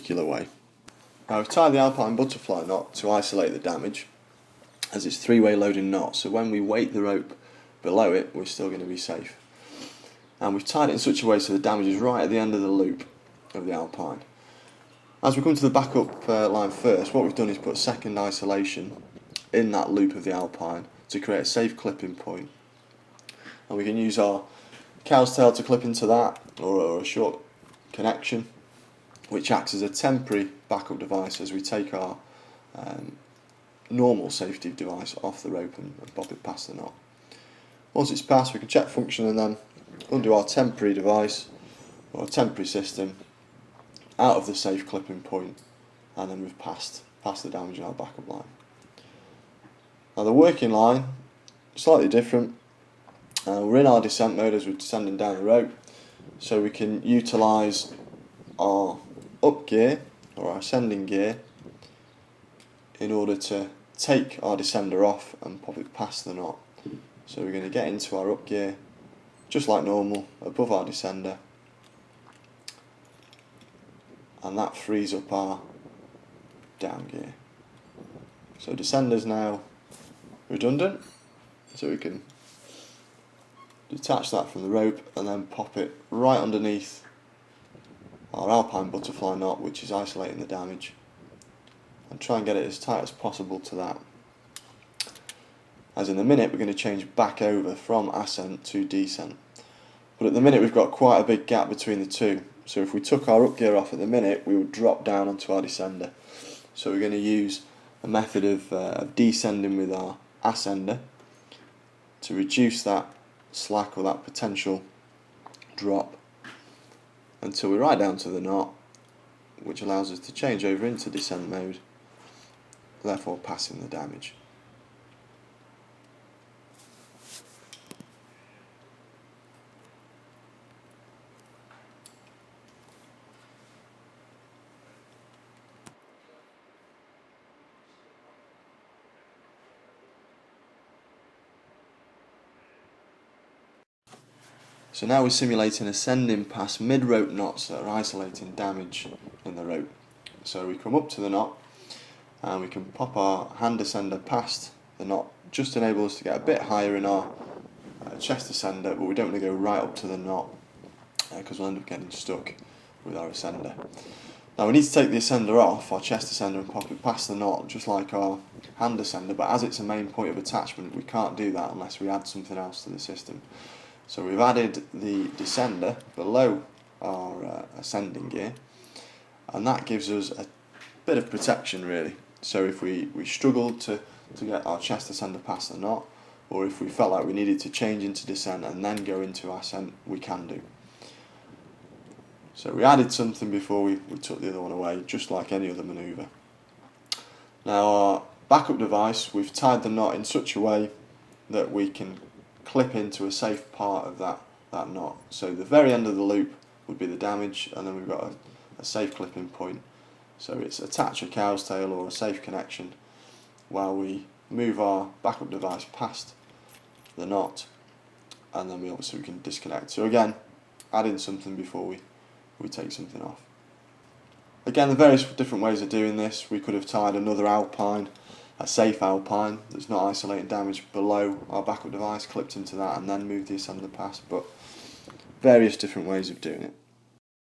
particular way. Now we've tied the Alpine Butterfly knot to isolate the damage, as it's three-way loading knot, so when we weight the rope below it, we're still going to be safe. And we've tied it in such a way so the damage is right at the end of the loop of the Alpine. As we come to the backup line first, what we've done is put second isolation in that loop of the Alpine to create a safe clipping point. And we can use our cow's tail to clip into that, or a short connection, which acts as a temporary backup device as we take our normal safety device off the rope and pop it past the knot. Once it's passed, we can check function and then undo our temporary device or a temporary system out of the safe clipping point, and then we've passed the damage in our backup line. Now the working line, slightly different. We're in our descent mode as we're descending down the rope, so we can utilise our up gear or our ascending gear in order to take our descender off and pop it past the knot. So we're going to get into our up gear just like normal above our descender, and that frees up our down gear. So descender's now redundant, so we can detach that from the rope and then pop it right underneath our Alpine Butterfly knot, which is isolating the damage, and try and get it as tight as possible to that. As in a minute we're going to change back over from ascent to descent, but at the minute we've got quite a big gap between the two, so if we took our up gear off at the minute we would drop down onto our descender. So we're going to use a method of descending with our ascender to reduce that slack or that potential drop until we're right down to the knot, which allows us to change over into descent mode, therefore passing the damage. So now we're simulating ascending past mid-rope knots that are isolating damage in the rope. So we come up to the knot and we can pop our hand descender past the knot, just to enable us to get a bit higher in our chest descender, but we don't want to go right up to the knot because we'll end up getting stuck with our ascender. Now we need to take the ascender off, our chest descender, and pop it past the knot just like our hand descender, but as it's a main point of attachment we can't do that unless we add something else to the system. So we've added the descender below our ascending gear, and that gives us a bit of protection really. So if we struggled to get our chest descender past the knot, or if we felt like we needed to change into descent and then go into ascent, we can do. So we added something before we took the other one away, just like any other manoeuvre. Now our backup device, we've tied the knot in such a way that we can clip into a safe part of that knot. So the very end of the loop would be the damage, and then we've got a safe clipping point. So it's attach a cow's tail or a safe connection while we move our backup device past the knot, and then we can disconnect. So again, add in something before we take something off. Again, the various different ways of doing this. We could have tied another Alpine, a safe Alpine that's not isolating damage, below our backup device, clipped into that and then moved the ascender past, but various different ways of doing it.